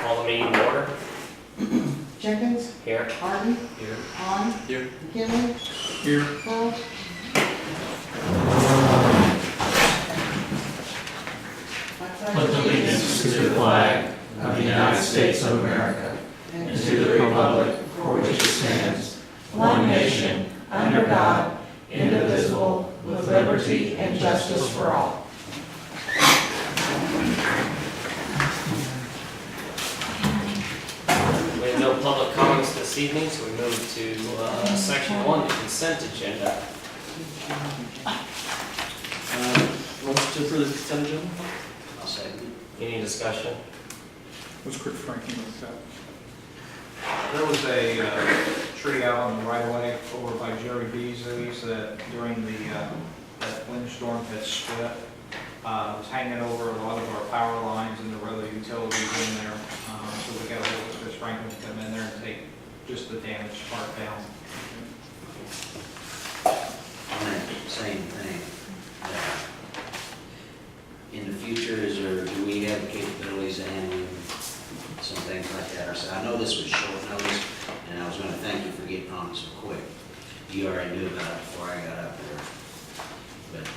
Call the meeting to order. Jenkins, Here. Martin, Here. Han, Here. McKinley, Here. Paul. Pledge allegiance to the flag of the United States of America and to the republic for which it stands, one nation, under God, indivisible, with liberty and justice for all. We have no public comments this evening, so we move to section 1, the consent agenda. Motion to approve the consent agenda? I'll second Any discussion? What's quick Frankie like that? There was a tree out on the right of way over by Jerry Beasley's that during that windstorm had split. It was hanging over a lot of our power lines and the other utilities in there. So we got a hold of Chris Franklin to come in there and take just the damaged part down. On that same thing, in the future, do we have the capabilities of handling some things like that ourselves? I know this was short notice, and I was gonna thank you for getting on it so quick. You already knew about it before I got up there, but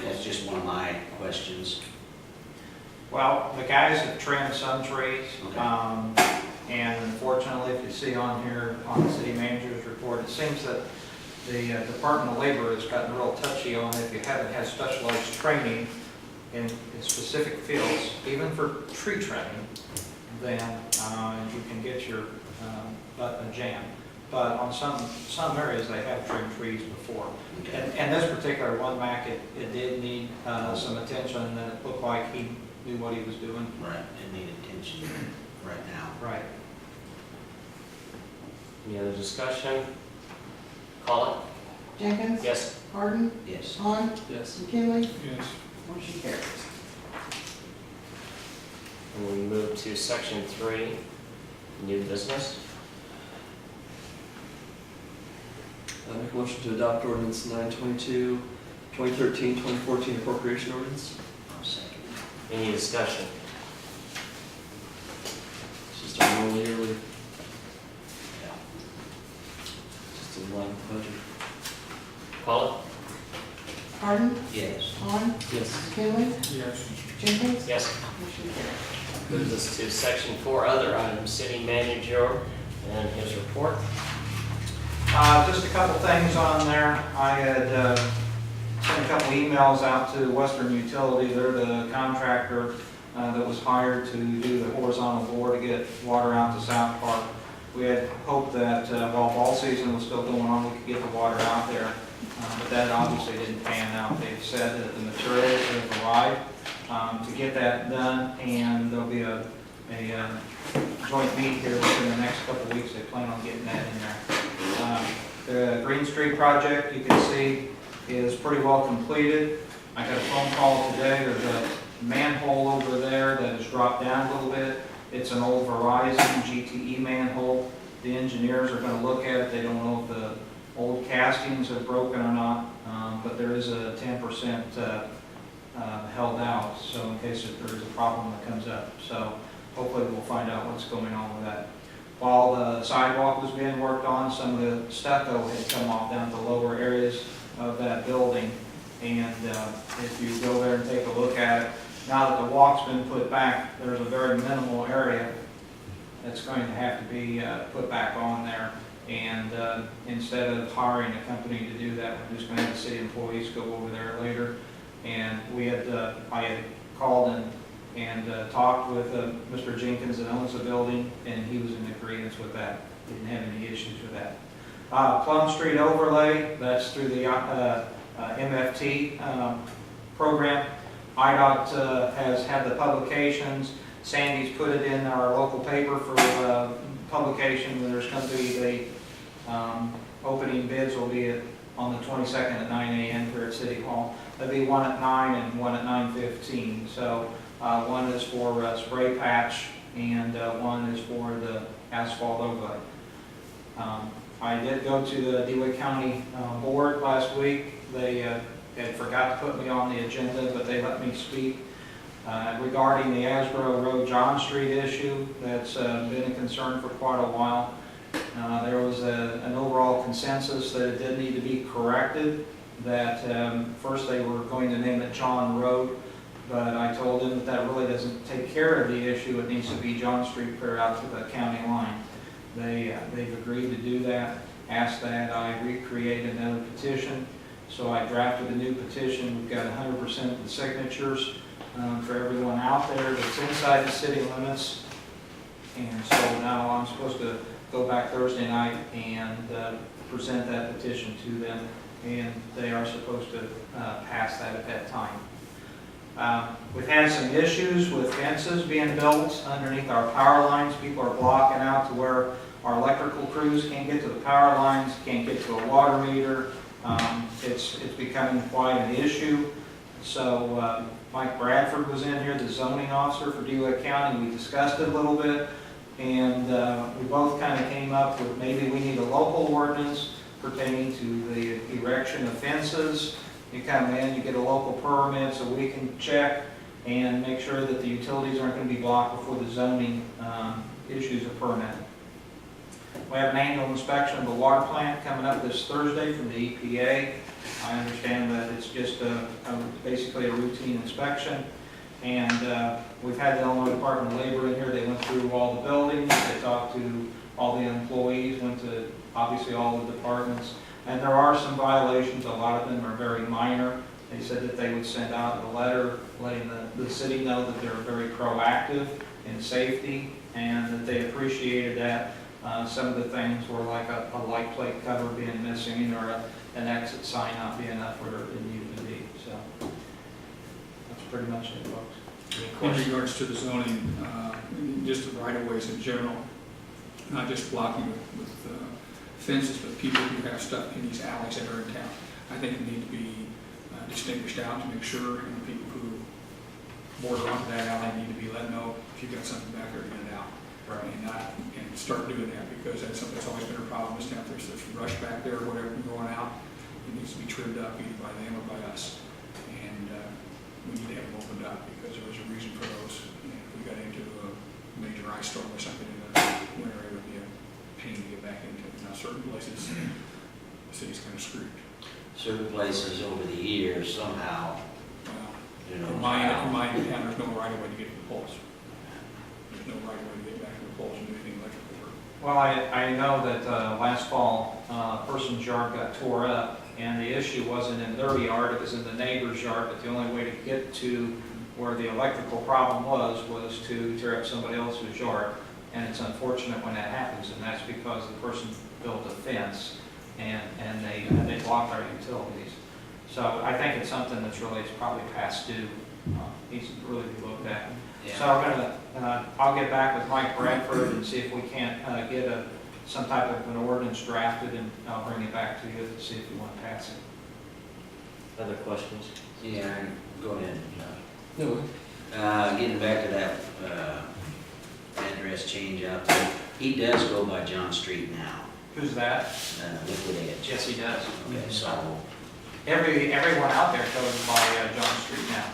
that's just one of my questions. Well, the guys have trimmed some trees, Okay. and unfortunately, if you see on here, on the city manager's report, it seems that the Department of Labor has gotten real touchy on if you haven't had specialized training in specific fields, even for tree trimming, then you can get your butt in a jam. But on some areas, they have trimmed trees before. Okay. And this particular one, Mac, it did need some attention, and it looked like he knew what he was doing. Right, it needed attention right now. Right. Any other discussion? Call it. Jenkins, Yes. Martin, Yes. Han, Yes. McKinley, Yes. motion carries. And we move to section 3, new business. I make a motion to adopt ordinance 922, 2013, 2014 appropriation ordinance. I'll second. Any discussion? It's just our normal yearly, Yeah. just in line with the budget. Call it. Martin, Yes. Han, Yes. McKinley, Yes. Jenkins, Yes. motion carries. Moves us to section 4, other items, city manager and his report. Just a couple things on there. I had sent a couple emails out to Western Utility. They're the contractor that was hired to do the horizontal bore to get water out to South Park. We had hoped that while fall season was still going on, we could get the water out there, but that obviously didn't pan out. They've said that the materials have arrived to get that done, and there'll be a joint meet here within the next couple of weeks. They plan on getting that in there. The Green Street project, you can see, is pretty well completed. I got a phone call today. There's a manhole over there that has dropped down a little bit. It's an old Verizon GTE manhole. The engineers are going to look at it. They don't know if the old castings are broken or not, but there is a 10% held out, so in case if there is a problem that comes up. So hopefully we'll find out what's going on with that. While the sidewalk was being worked on, some of the stucco had come off down the lower areas of that building. And if you go there and take a look at it, now that the walk's been put back, there's a very minimal area that's going to have to be put back on there. And instead of hiring a company to do that, we're just going to have the city employees go over there later. And I had called and talked with Mr. Jenkins that owns the building, and he was in agreement with that. Didn't have any issues with that. Plum Street overlay, that's through the MFT program. IDOT has had the publications. Sandy's put it in our local paper for publication. There's going to be the opening bids will be on the 22nd at 9 a.m. here at City Hall. There'll be one at 9 and one at 9:15. So one is for spray patch, and one is for the asphalt overlay. I did go to the DeWitt County board last week. They had forgot to put me on the agenda, but they let me speak. Regarding the Asbro Road John Street issue, that's been a concern for quite a while. There was an overall consensus that it did need to be corrected, that first they were going to name it John Road, but I told them that that really doesn't take care of the issue. It needs to be John Street clear out to the county line. They've agreed to do that, asked that I recreate another petition. So I drafted a new petition. We've got 100% of the signatures for everyone out there that's inside the city limits. And so now I'm supposed to go back Thursday night and present that petition to them, and they are supposed to pass that at that time. We've had some issues with fences being built underneath our power lines. People are blocking out to where our electrical crews can't get to the power lines, can't get to a water meter. It's becoming quite an issue. So Mike Bradford was in here, the zoning officer for DeWitt County. We discussed it a little bit, and we both kind of came up with maybe we need a local ordinance pertaining to the erection of fences. You come in, you get a local permit so we can check and make sure that the utilities aren't going to be blocked before the zoning issues a permit. We have an annual inspection of the water plant coming up this Thursday from the EPA. I understand that it's just basically a routine inspection. And we've had the Illinois Department of Labor in here. They went through all the buildings. They talked to all the employees, went to obviously all the departments. And there are some violations. A lot of them are very minor. They said that they would send out a letter letting the city know that they're very proactive in safety and that they appreciated that. Some of the things were like a light plate cover being missing or an exit sign not being up where it needed to be. So that's pretty much it, folks. Any In questions? regards to the zoning, just the right-of-ways in general, not just blocking with fences, but people who have stuff in these alleys that are in town, I think need to be distinguished out to make sure, and people who border onto that alley need to be let know if you've got something back there to get it out. Right. And start doing that, because that's something that's always been a problem in this town. There's brush back there, or whatever going out, it needs to be trimmed up either by them or by us. And we need to have them opened up, because there was a reason for those. And if we got into a major ice storm or something in the winter, it would be a pain to get back into. Now, certain places, the city's kind of screwed. Certain places over the years somehow, you know. In my town, there's no right of way to get to the poles. There's no right of way to get back to the poles and do anything electrical work. Well, I know that last fall, a person's yard got tore up, and the issue wasn't in their yard, it was in the neighbor's yard, but the only way to get to where the electrical problem was to tear up somebody else's yard. And it's unfortunate when that happens, and that's because the person built a fence and they blocked our utilities. So I think it's something that's really, it's probably past due, needs to really be looked at. Yeah. So I'm gonna, I'll get back with Mike Bradford and see if we can't get some type of an ordinance drafted, and I'll bring it back to you to see if you want to pass it. Other questions? Yeah, go ahead, Josh. No. Getting back to that address change out there, he does go by John Street now, Who's that? Liquid Edge. Yes, he does. Okay, so, Everyone out there goes by John Street now.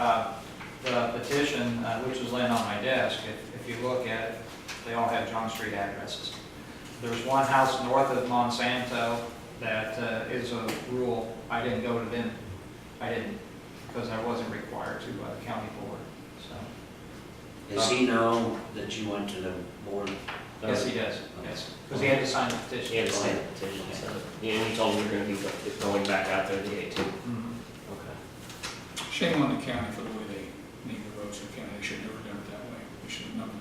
okay. The petition, which is laying on my desk, if you look at it, they all have John Street addresses. There's one house north of Monsanto that is a rural. I didn't go to them. I didn't, because I wasn't required to by the county board. So Does he know that you went to the board? yes, he does. Yes, because he had to sign the petition. He had to sign the petition, so, yeah, and you told him you're gonna be going back out there the 18th. Mhm. Okay. Shame on the county for the way they name the roads in the county. They should have never done it that way. They should have known.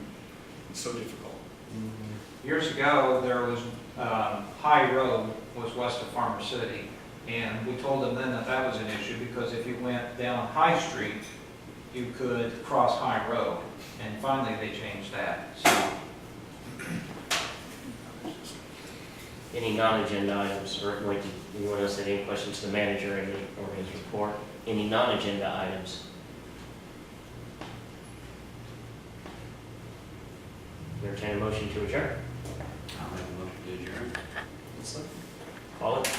It's so difficult. Years ago, there was High Road was west of Farmer City, and we told them then that that was an issue because if you went down High Street, you could cross High Road, and finally they changed that. So Any non-agenda items, or like, you want to say any questions to the manager or his report? Any non-agenda items? Entertain a motion to adjourn. I'll make a motion to adjourn. Call it.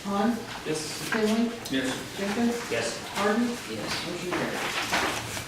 Han, Yes. Kinley, Yes. Jenkins, Yes. Harden, Yes. motion carries.